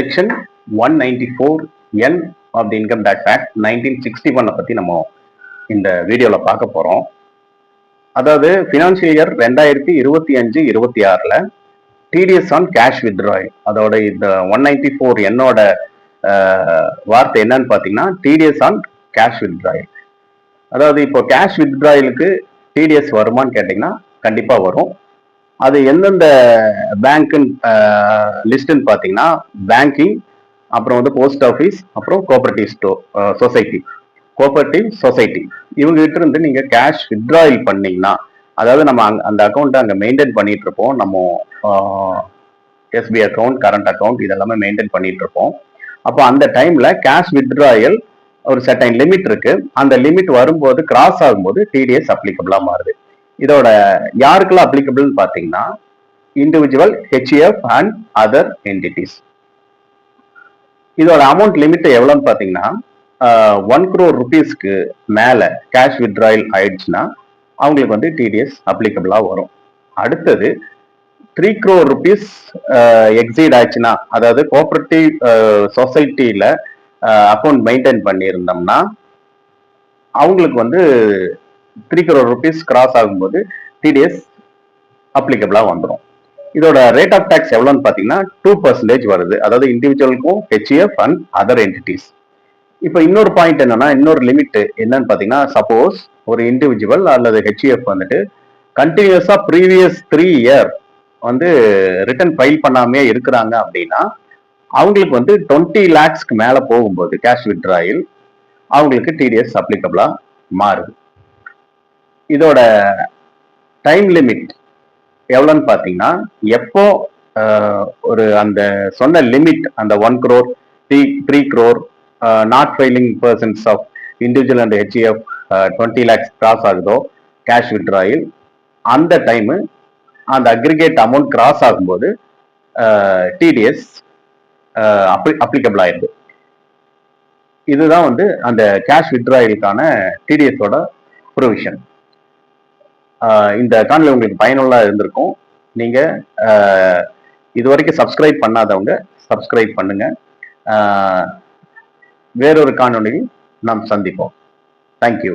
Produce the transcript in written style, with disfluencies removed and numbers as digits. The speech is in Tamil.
Section 194N of the income tax act 1961 பத்தி நம்ம இந்த வீடியோல பார்க்க போறோம். அதாவது ஃபினான்ஷியல் இயர் 2025-26ல டிடிஎஸ் ஆன் கேஷ் வித்ட்ராயல், அதோட இந்த 194N வார்த்தை என்னன்னு பாத்தீங்கன்னா டிடிஎஸ் ஆன் கேஷ் வித்ட்ராயல். அதாவது இப்போ கேஷ் வித்ட்ராயலுக்கு டிடிஎஸ் வருமானு கேட்டீங்கன்னா கண்டிப்பா வரும். அது எந்தெந்த பேங்க் லிஸ்ட்னு பாத்தீங்கன்னா பேங்கிங், அப்புறம் வந்து போஸ்ட் ஆஃபீஸ், அப்புறம் கோஆபரேட்டிவ் சொசைட்டி இவங்க கிட்ட இருந்து நீங்க கேஷ் வித்ட்ராயல் பண்ணீங்கன்னா, அதாவது நம்ம அந்த அக்கௌண்ட் அங்க மெயின்டைன் பண்ணிட்டு இருப்போம். நம்ம எஸ்பி அக்கௌண்ட், கரண்ட் அக்கௌண்ட் இதெல்லாமே மெயின்டைன் பண்ணிட்டு இருப்போம். அப்போ அந்த டைம்ல கேஷ் வித்ட்ராயல் ஒரு சர்டைன் லிமிட் இருக்கு. அந்த லிமிட் வரும்போது கிராஸ் ஆகும்போது டிடிஎஸ் அப்ளிகபிளா மாறுது. இதோட யாருக்கெல்லாம் அப்ளிகபிள்னு பாத்தீங்கன்னா individual, HEF and other entities. இதோட அமௌண்ட் லிமிட் எவ்வளவுன்னு பாத்தீங்கன்னா 1 crore rupeesக்கு மேல கேஷ் வித்ட்ராயல் ஆயிடுச்சுன்னா அவங்களுக்கு வந்து டிடிஎஸ் அப்ளிகபிளா வரும். அடுத்தது 3 crore rupees எக்ஸீட் ஆச்சுன்னா, அதாவது கோஆபரேட்டிவ் சொசைட்டில அக்கௌண்ட் மெயின்டைன் பண்ணியிருந்தோம்னா அவங்களுக்கு வந்து 3 crore rupees கிராஸ் ஆகும்போது டிடிஎஸ் அப்ளிகபிளா வந்துடும். இதோட ரேட் ஆஃப் டாக்ஸ் எவ்வளோன்னு பார்த்தீங்கன்னா 2% வருது. அதாவது இண்டிவிஜுவலுக்கும், ஹெச்இஎஃப் அண்ட் அதர் என்டிட்டிஸ். இப்போ இன்னொரு பாயிண்ட் என்னன்னா, இன்னொரு லிமிட் என்னன்னு பார்த்தீங்கன்னா, சப்போஸ் ஒரு இண்டிவிஜுவல் அல்லது ஹெச்இஎஃப் வந்துட்டு கண்டினியூஸா ப்ரீவியஸ் 3 year வந்து ரிட்டர்ன் ஃபைல் பண்ணாமே இருக்கிறாங்க அப்படின்னா அவங்களுக்கு வந்து 20 lakhsக்கு மேல போகும்போது கேஷ் வித்ட்ராயல் அவங்களுக்கு டிடிஎஸ் அப்ளிகபிளா மாறுது. இதோட டைம் லிமிட் எவ்வளோன்னு பார்த்தீங்கன்னா, எப்போ ஒரு அந்த சொன்ன லிமிட் அந்த 1 crore, 3 crore not filing persons of individual and HUF 20 lakhs gross ஆகுதோ கேஷ் வித்ட்ராயல், அந்த டைமு அந்த அக்ரிகேட் அமௌண்ட் கிராஸ் ஆகும்போது டிடிஎஸ் அப்ளிகபிள் ஆயிடுது. இதுதான் வந்து அந்த கேஷ் வித்ட்ராயலுக்கான டிடிஎஸோட ப்ரொவிஷன். இந்த காணொலி உங்களுக்கு பயனுள்ளா இருந்திருக்கும். நீங்க இதுவரைக்கும் சப்ஸ்கிரைப் பண்ணாதவங்க சப்ஸ்கிரைப் பண்ணுங்க. வேறொரு காணொலியில் நாம் சந்திப்போம். தேங்க்யூ.